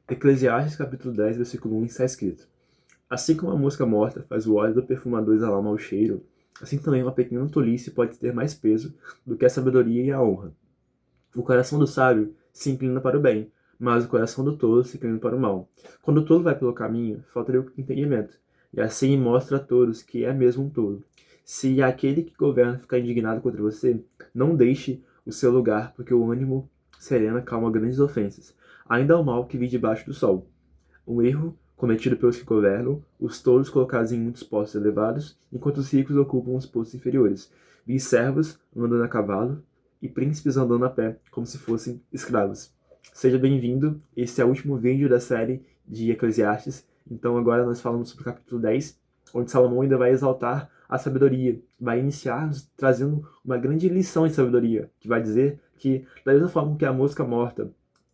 Eclesiastes capítulo 10, versículo 1 está escrito: Assim como a mosca morta faz o óleo do perfumador exalar mau cheiro, assim também uma pequena tolice pode ter mais peso do que a sabedoria e a honra. O coração do sábio se inclina para o bem, mas o coração do tolo se inclina para o mal. Quando o tolo vai pelo caminho, falta-lhe o entendimento, e assim mostra a todos que é mesmo um tolo. Se aquele que governa ficar indignado contra você, não deixe o seu lugar, porque o ânimo sereno calma grandes ofensas. Ainda há o mal que vive debaixo do sol. Um erro cometido pelos que governam, os tolos colocados em muitos postos elevados, enquanto os ricos ocupam os postos inferiores. Vi servos andando a cavalo e príncipes andando a pé, como se fossem escravos. Seja bem-vindo, esse é o último vídeo da série de Eclesiastes. Então agora nós falamos sobre o capítulo 10, onde Salomão ainda vai exaltar a sabedoria, vai iniciar trazendo uma grande lição de sabedoria, que vai dizer que, da mesma forma que a mosca morta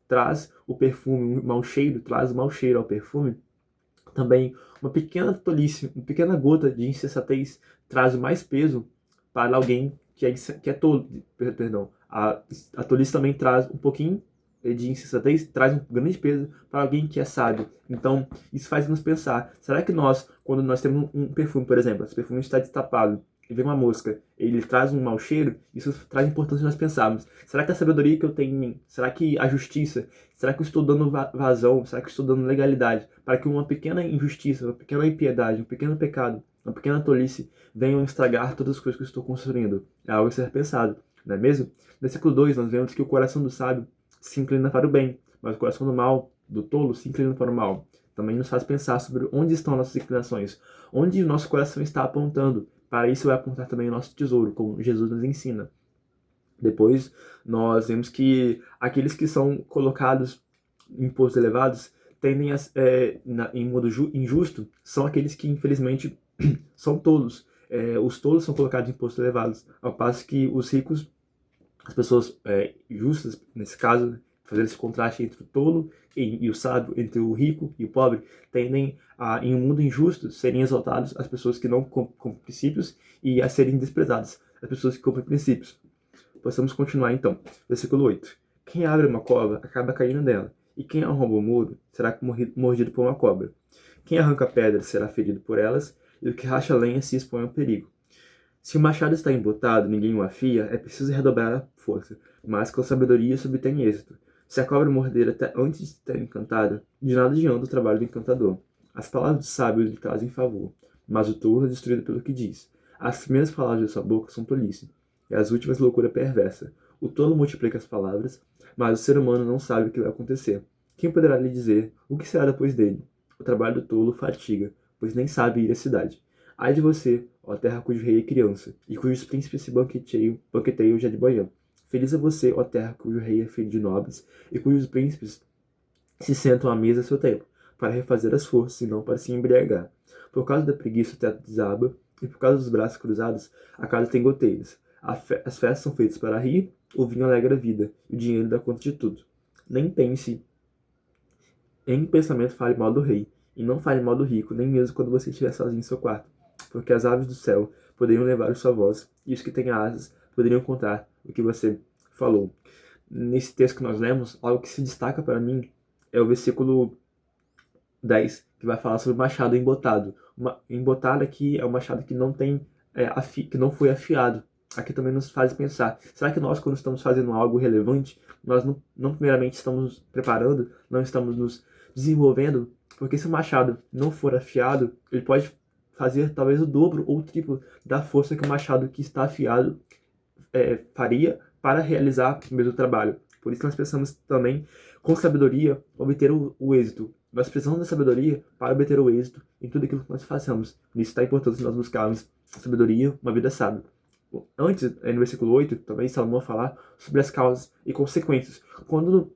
traz o perfume, o mau cheiro, traz o mau cheiro ao perfume, também uma pequena tolice, uma pequena gota de insensatez traz mais peso para alguém que é tolo. Perdão. A tolice também traz um pouquinho de insensatez, traz um grande peso para alguém que é sábio. Então, isso faz nos pensar, será que nós, quando nós temos um perfume, por exemplo, esse perfume está destapado, e vem uma mosca, ele traz um mau cheiro, isso traz importância nós pensarmos. Será que a sabedoria que eu tenho em mim, será que a justiça, será que eu estou dando vazão, será que eu estou dando legalidade para que uma pequena injustiça, uma pequena impiedade, um pequeno pecado, uma pequena tolice venham estragar todas as coisas que eu estou construindo? É algo a ser pensado, não é mesmo? No versículo 2 nós vemos que o coração do sábio se inclina para o bem, mas o coração do mal, do tolo, se inclina para o mal. Também nos faz pensar sobre onde estão nossas inclinações, onde o nosso coração está apontando. Para isso vai apontar também o nosso tesouro, como Jesus nos ensina. Depois, nós vemos que aqueles que são colocados em postos elevados tendem em modo injusto, são aqueles que, infelizmente, são tolos. Os tolos são colocados em postos elevados, ao passo que os ricos, as pessoas justas, nesse caso, fazer esse contraste entre o tolo e o sábio, entre o rico e o pobre, tendem a, em um mundo injusto, serem exaltados as pessoas que não cumprem princípios e a serem desprezadas as pessoas que cumprem princípios. Possamos continuar então. Versículo 8. Quem abre uma cova acaba caindo nela, e quem arromba o muro será mordido por uma cobra. Quem arranca pedras será ferido por elas, e o que racha lenha se expõe ao perigo. Se o machado está embotado, ninguém o afia, é preciso redobrar a força, mas com sabedoria se obtém êxito. Se a cobra morder até antes de ter encantado, de nada adianta o trabalho do encantador. As palavras do sábio lhe trazem favor, mas o tolo é destruído pelo que diz. As primeiras palavras de sua boca são tolice, e as últimas loucura perversa. O tolo multiplica as palavras, mas o ser humano não sabe o que vai acontecer. Quem poderá lhe dizer o que será depois dele? O trabalho do tolo fatiga, pois nem sabe ir à cidade. Ai de você, ó terra cujo rei é criança, e cujos príncipes se banqueteiam já de manhã. Feliz é você, ó terra cujo rei é filho de nobres, e cujos príncipes se sentam à mesa a seu tempo, para refazer as forças e não para se embriagar. Por causa da preguiça o teto desaba, e por causa dos braços cruzados a casa tem goteiras. As festas são feitas para rir, o vinho alegra a vida, e o dinheiro dá conta de tudo. Nem pense em pensamento fale mal do rei, e não fale mal do rico, nem mesmo quando você estiver sozinho em seu quarto, porque as aves do céu poderiam levar a sua voz, e os que têm asas poderiam contar o que você falou. Nesse texto que nós lemos, algo que se destaca para mim é o versículo 10, que vai falar sobre o machado embotado. Embotado aqui é um machado que não tem que não foi afiado. Aqui também nos faz pensar, será que nós, quando estamos fazendo algo relevante, nós não primeiramente estamos nos preparando, não estamos nos desenvolvendo? Porque se o machado não for afiado, ele pode fazer talvez o dobro ou o triplo da força que o machado que está afiado faria para realizar o mesmo trabalho. Por isso nós precisamos também, com sabedoria, obter o êxito. Nós precisamos da sabedoria para obter o êxito em tudo aquilo que nós façamos. Nisso está a importância de nós buscarmos sabedoria, uma vida sábia. Antes, no versículo 8, também Salomão falar sobre as causas e consequências. Quando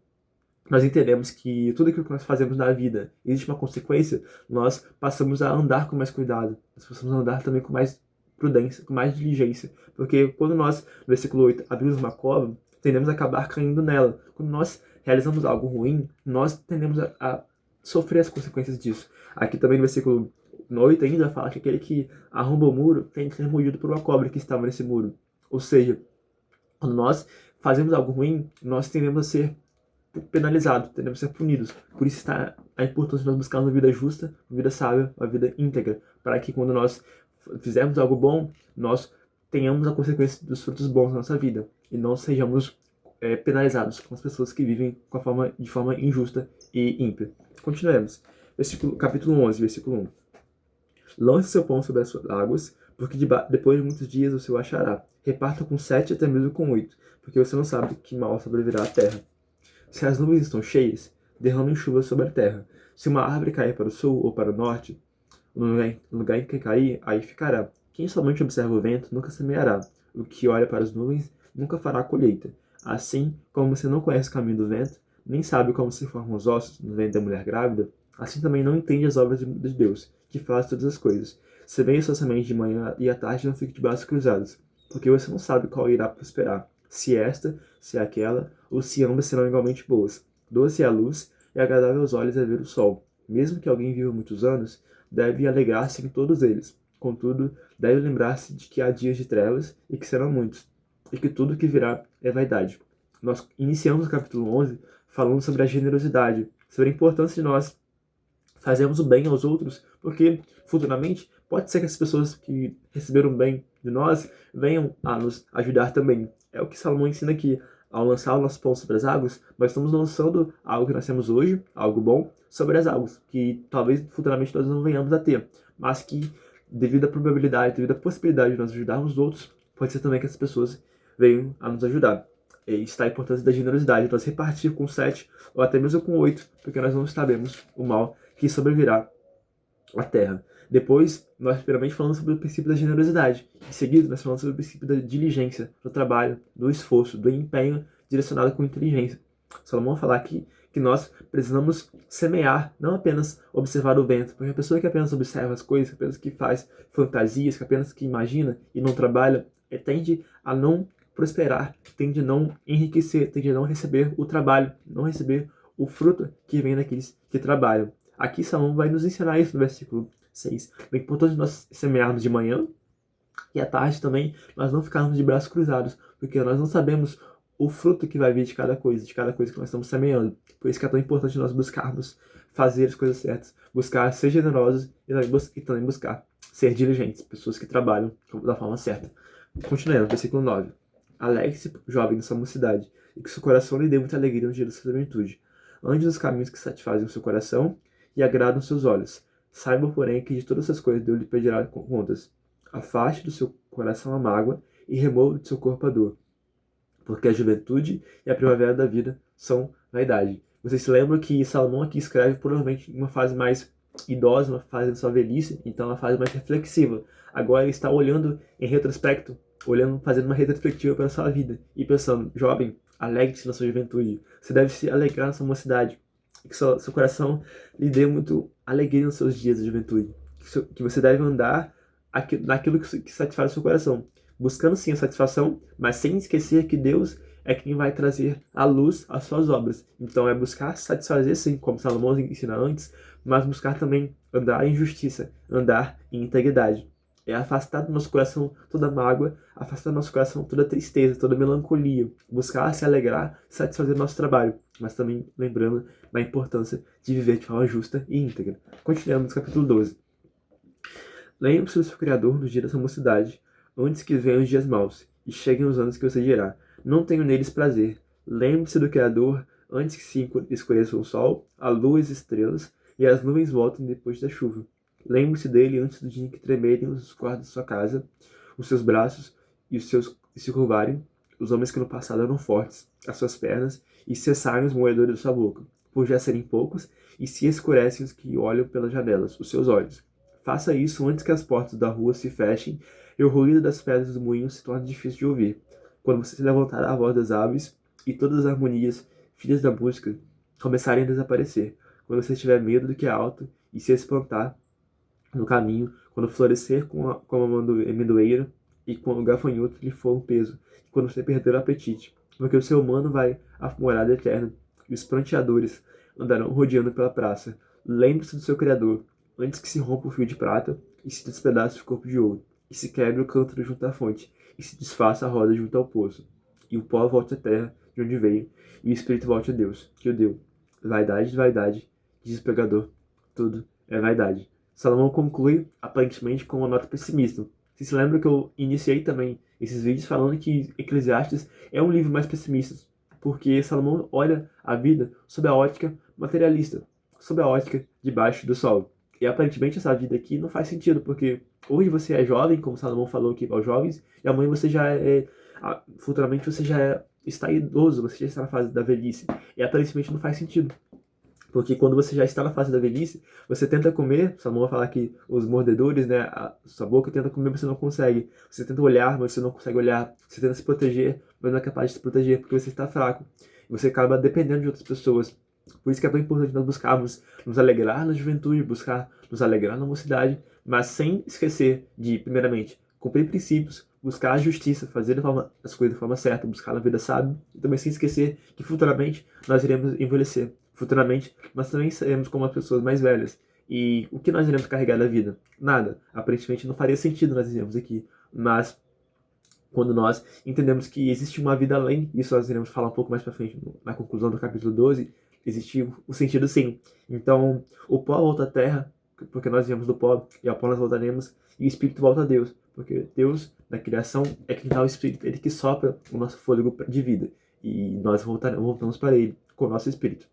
nós entendemos que tudo aquilo que nós fazemos na vida existe uma consequência, nós passamos a andar com mais cuidado, nós passamos a andar também com mais prudência, com mais diligência, porque quando nós, no versículo 8, abrimos uma cova, tendemos a acabar caindo nela. Quando nós realizamos algo ruim, nós tendemos a sofrer as consequências disso. Aqui também no versículo 8 ainda fala que aquele que arromba o muro tem que ser mordido por uma cobra que estava nesse muro. Ou seja, quando nós fazemos algo ruim, nós tendemos a ser penalizados, teremos que ser punidos. Por isso está a importância de nós buscarmos uma vida justa, uma vida sábia, uma vida íntegra, para que quando nós fizermos algo bom, nós tenhamos a consequência dos frutos bons na nossa vida e não sejamos penalizados com as pessoas que vivem de forma injusta e ímpia. Continuemos. Capítulo 11, versículo 1. Lance seu pão sobre as águas, porque depois de muitos dias você o achará. Reparta com 7, até mesmo com 8, porque você não sabe que mal sobrevirá à terra. Se as nuvens estão cheias, derramem chuva sobre a terra. Se uma árvore cair para o sul ou para o norte, no lugar em que cair, aí ficará. Quem somente observa o vento nunca semeará. O que olha para as nuvens nunca fará colheita. Assim como você não conhece o caminho do vento, nem sabe como se formam os ossos no ventre da mulher grávida, assim também não entende as obras de Deus, que faz todas as coisas. Semeie sua semente de manhã e à tarde não fique de braços cruzados, porque você não sabe qual irá prosperar, se esta, se aquela, ou se ambas serão igualmente boas. Doce é a luz e agradável aos olhos é ver o sol. Mesmo que alguém viva muitos anos, deve alegrar-se em todos eles. Contudo, deve lembrar-se de que há dias de trevas e que serão muitos, e que tudo que virá é vaidade. Nós iniciamos o capítulo 11 falando sobre a generosidade, sobre a importância de nós fazermos o bem aos outros, porque futuramente pode ser que as pessoas que receberam bem de nós venham a nos ajudar também. É o que Salomão ensina aqui. Ao lançar o nosso pão sobre as águas, nós estamos lançando algo que nós temos hoje, algo bom, sobre as águas, que talvez futuramente nós não venhamos a ter, mas que, devido à probabilidade, devido à possibilidade de nós ajudarmos os outros, pode ser também que as pessoas venham a nos ajudar. E está a importância da generosidade, nós repartir com 7 ou até mesmo com 8, porque nós não sabemos o mal que sobrevirá à terra. Depois, nós primeiramente falamos sobre o princípio da generosidade. Em seguida, nós falamos sobre o princípio da diligência, do trabalho, do esforço, do empenho direcionado com inteligência. Salomão fala aqui que nós precisamos semear, não apenas observar o vento, porque a pessoa que apenas observa as coisas, que apenas que faz fantasias, que apenas que imagina e não trabalha, tende a não prosperar, tende a não enriquecer, tende a não receber o trabalho, não receber o fruto que vem daqueles que trabalham. Aqui Salomão vai nos ensinar isso no versículo 6. É importante nós semearmos de manhã e à tarde também nós não ficarmos de braços cruzados, porque nós não sabemos o fruto que vai vir de cada coisa que nós estamos semeando. Por isso que é tão importante nós buscarmos fazer as coisas certas, buscar ser generosos e também buscar ser diligentes, pessoas que trabalham da forma certa. Continuando, versículo 9. Alegre-se, jovem, na sua mocidade, e que seu coração lhe dê muita alegria no dia da sua juventude. Ande nos caminhos que satisfazem o seu coração e agradam os seus olhos. Saiba, porém, que de todas essas coisas Deus lhe pedirá contas. Afaste do seu coração a mágoa e remova do seu corpo a dor, porque a juventude e a primavera da vida são vaidade. Vocês se lembram que Salomão aqui escreve provavelmente em uma fase mais idosa, uma fase da sua velhice, então uma fase mais reflexiva. Agora ele está olhando em retrospecto, fazendo uma retrospectiva para a sua vida e pensando: jovem, alegre-se na sua juventude. Você deve se alegrar na sua mocidade. Que seu coração lhe dê muito alegria nos seus dias de juventude. Que você deve andar naquilo que satisfaz o seu coração. Buscando sim a satisfação, mas sem esquecer que Deus é quem vai trazer à luz as suas obras. Então é buscar satisfazer sim, como Salomão ensina antes, mas buscar também andar em justiça, andar em integridade. É afastar do nosso coração toda mágoa, afastar do nosso coração toda tristeza, toda melancolia, buscar se alegrar, satisfazer o nosso trabalho, mas também lembrando da importância de viver de forma justa e íntegra. Continuamos no capítulo 12. Lembre-se do seu Criador no dia da sua mocidade, antes que venham os dias maus, e cheguem os anos que você dirá: não tenho neles prazer. Lembre-se do Criador antes que se escureça o sol, a lua e as estrelas, e as nuvens voltem depois da chuva. Lembre-se dele antes do dia em que tremerem os quartos de sua casa, os seus braços e se curvarem, os homens que no passado eram fortes, as suas pernas, e cessarem os moedores da sua boca, por já serem poucos, e se escurecem os que olham pelas janelas, os seus olhos. Faça isso antes que as portas da rua se fechem e o ruído das pedras do moinho se torne difícil de ouvir. Quando você se levantar a voz das aves e todas as harmonias, filhas da música, começarem a desaparecer. Quando você tiver medo do que é alto e se espantar no caminho, quando florescer como a amendoeira e quando o gafanhoto lhe for um peso, e quando você perder o apetite, porque o ser humano vai à morada eterna, e os pranteadores andarão rodeando pela praça. Lembre-se do seu Criador, antes que se rompa o fio de prata, e se despedace o corpo de ouro, e se quebre o cântaro junto à fonte, e se desfaça a roda junto ao poço, e o pó volte à terra, de onde veio, e o espírito volte a Deus, que o deu. Vaidade de vaidade, diz o pregador, tudo é vaidade. Salomão conclui, aparentemente, com uma nota pessimista. Você se lembra que eu iniciei também esses vídeos falando que Eclesiastes é um livro mais pessimista, porque Salomão olha a vida sob a ótica materialista, sob a ótica debaixo do sol. E aparentemente essa vida aqui não faz sentido, porque hoje você é jovem, como Salomão falou aqui aos jovens, e amanhã você já futuramente você está idoso, você já está na fase da velhice. E aparentemente não faz sentido. Porque quando você já está na fase da velhice, você tenta comer, Salomão vai falar que os mordedores, né, a sua boca tenta comer, mas você não consegue. Você tenta olhar, mas você não consegue olhar. Você tenta se proteger, mas não é capaz de se proteger, porque você está fraco. Você acaba dependendo de outras pessoas. Por isso que é tão importante nós buscarmos nos alegrar na juventude, buscar nos alegrar na mocidade, mas sem esquecer de, primeiramente, cumprir princípios, buscar a justiça, fazer as coisas de forma certa, buscar a vida sábia, e também sem esquecer que futuramente nós iremos envelhecer. Futuramente nós também seremos como as pessoas mais velhas. E o que nós iremos carregar da vida? Nada. Aparentemente não faria sentido nós dizermos aqui, mas quando nós entendemos que existe uma vida além, isso nós iremos falar um pouco mais para frente na conclusão do capítulo 12, existe o sentido sim. Então, o pó volta à terra, porque nós viemos do pó, e ao pó nós voltaremos, e o espírito volta a Deus, porque Deus, na criação, é quem dá o espírito, ele que sopra o nosso fôlego de vida, e nós voltamos para ele com o nosso espírito.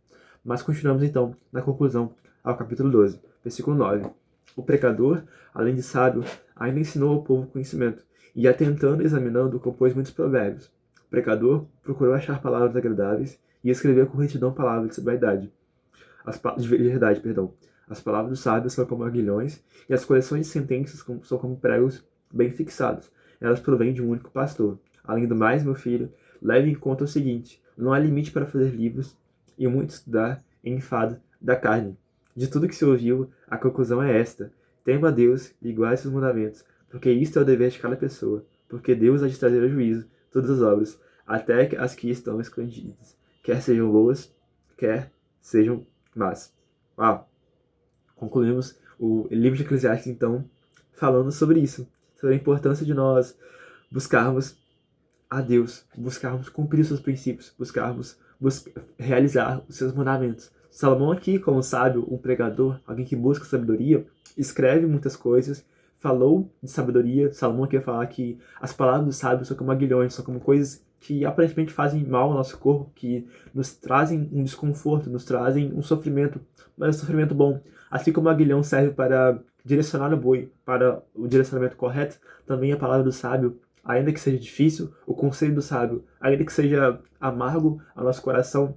Mas continuamos então na conclusão ao capítulo 12, versículo 9. O pecador, além de sábio, ainda ensinou ao povo conhecimento, e atentando e examinando, compôs muitos provérbios. O pecador procurou achar palavras agradáveis e escreveu com retidão palavras de vaidade. De verdade, perdão. As palavras dos sábios são como aguilhões, e as coleções de sentenças são como pregos bem fixados. Elas provêm de um único pastor. Além do mais, meu filho, leve em conta o seguinte: não há limite para fazer livros, e muito estudar em enfado da carne. De tudo que se ouviu, a conclusão é esta: tema a Deus e guarde seus mandamentos, porque isto é o dever de cada pessoa, porque Deus há de trazer a juízo todas as obras, até as que estão escondidas, quer sejam boas, quer sejam más. Concluímos o livro de Eclesiastes, então, falando sobre isso, sobre a importância de nós buscarmos a Deus, buscarmos cumprir os seus princípios, buscarmos realizar os seus mandamentos. Salomão aqui, como sábio, um pregador, alguém que busca sabedoria, escreve muitas coisas, falou de sabedoria. Salomão aqui vai falar que as palavras dos sábios são como aguilhões, são como coisas que aparentemente fazem mal ao nosso corpo, que nos trazem um desconforto, nos trazem um sofrimento, mas um sofrimento bom. Assim como o aguilhão serve para direcionar o boi para o direcionamento correto, também a palavra do sábio, ainda que seja difícil, o conselho do sábio, ainda que seja amargo ao nosso coração,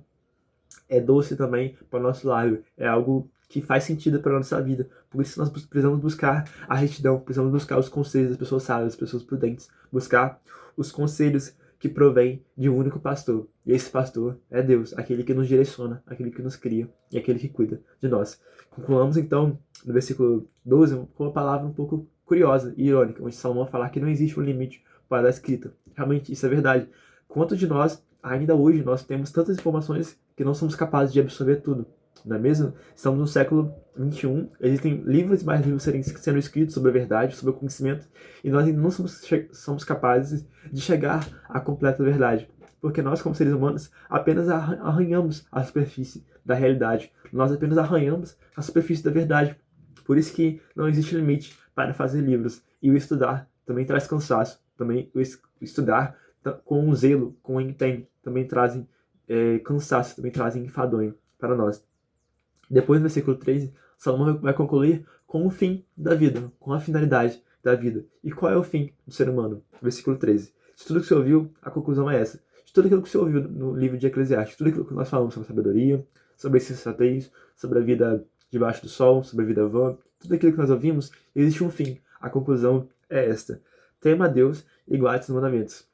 é doce também para o nosso lábio, é algo que faz sentido para a nossa vida. Por isso nós precisamos buscar a retidão, precisamos buscar os conselhos das pessoas sábias, das pessoas prudentes, buscar os conselhos que provém de um único pastor. E esse pastor é Deus, aquele que nos direciona, aquele que nos cria e aquele que cuida de nós. Concluamos então no versículo 12 com uma palavra um pouco curiosa e irônica, onde Salomão vai falar que não existe um limite para a escrita. Realmente isso é verdade. Quantos de nós, ainda hoje, nós temos tantas informações que não somos capazes de absorver tudo, não é mesmo? Estamos no século XXI, existem livros e mais livros sendo escritos sobre a verdade, sobre o conhecimento, e nós ainda não somos capazes de chegar à completa verdade, porque nós, como seres humanos, apenas arranhamos a superfície da realidade, nós apenas arranhamos a superfície da verdade. Por isso que não existe limite para fazer livros, e o estudar também traz cansaço, também o estudar com zelo, com empenho, também trazem cansaço, também trazem enfadonho para nós. Depois, no versículo 13, Salomão vai concluir com o fim da vida, com a finalidade da vida. E qual é o fim do ser humano? Versículo 13. De tudo que você ouviu, a conclusão é essa. De tudo aquilo que você ouviu no livro de Eclesiastes, tudo aquilo que nós falamos sobre sabedoria, sobre sensatez, sobre a vida debaixo do sol, sobre a vida vã, tudo aquilo que nós ouvimos, existe um fim. A conclusão é esta: tema a Deus e guarde seus mandamentos.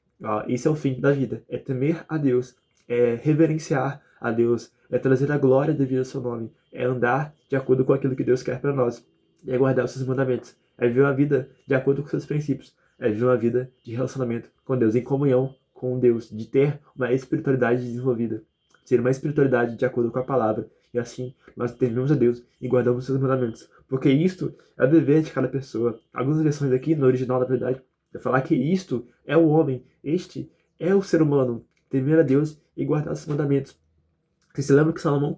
Esse é o fim da vida, é temer a Deus, é reverenciar a Deus, é trazer a glória devido ao seu nome, é andar de acordo com aquilo que Deus quer para nós, é guardar os seus mandamentos, é viver uma vida de acordo com seus princípios, é viver uma vida de relacionamento com Deus, em comunhão com Deus, de ter uma espiritualidade desenvolvida, ter uma espiritualidade de acordo com a palavra, e assim nós tememos a Deus e guardamos os seus mandamentos, porque isto é o dever de cada pessoa. Algumas versões aqui, no original, na verdade, vai falar que isto é o homem, este é o ser humano, temer a Deus e guardar os mandamentos. Você se lembra que Salomão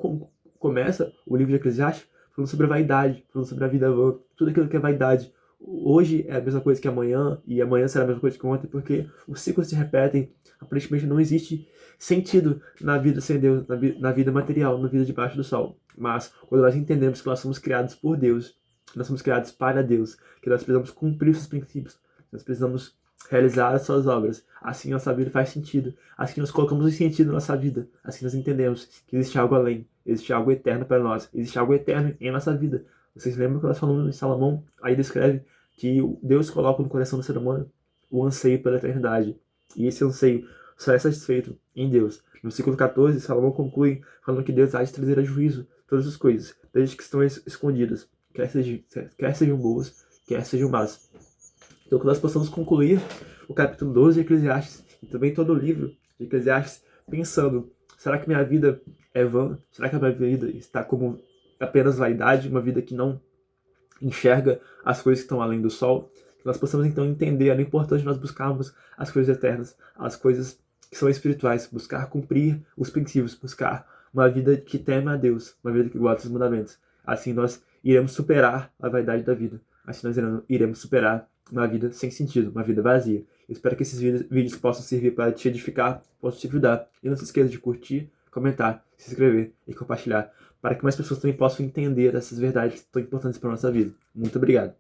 começa o livro de Eclesiastes falando sobre a vaidade, falando sobre a vida vã, tudo aquilo que é vaidade. Hoje é a mesma coisa que amanhã, e amanhã será a mesma coisa que ontem, porque os ciclos se repetem. Aparentemente não existe sentido na vida sem Deus, na vida material, na vida debaixo do sol. Mas quando nós entendemos que nós somos criados por Deus, que nós somos criados para Deus, que nós precisamos cumprir os seus princípios, nós precisamos realizar as suas obras, assim nossa vida faz sentido, assim nós colocamos um sentido na nossa vida, assim nós entendemos que existe algo além, existe algo eterno para nós, existe algo eterno em nossa vida. Vocês lembram que nós falamos em Salomão, aí descreve que Deus coloca no coração do ser humano o anseio pela eternidade, e esse anseio só é satisfeito em Deus. No versículo 14, Salomão conclui falando que Deus há de trazer a juízo todas as coisas, desde que estão escondidas, quer sejam boas, quer sejam más. Então, que nós possamos concluir o capítulo 12 de Eclesiastes e também todo o livro de Eclesiastes pensando: será que minha vida é vã? Será que a minha vida está como apenas vaidade, uma vida que não enxerga as coisas que estão além do sol? Que nós possamos então entender a importância de nós buscarmos as coisas eternas, as coisas que são espirituais, buscar cumprir os princípios, buscar uma vida que teme a Deus, uma vida que guarda os mandamentos. Assim nós iremos superar a vaidade da vida. Assim nós iremos superar uma vida sem sentido, uma vida vazia. Eu espero que esses vídeos possam servir para te edificar, possam te ajudar. E não se esqueça de curtir, comentar, se inscrever e compartilhar, para que mais pessoas também possam entender essas verdades tão importantes para a nossa vida. Muito obrigado.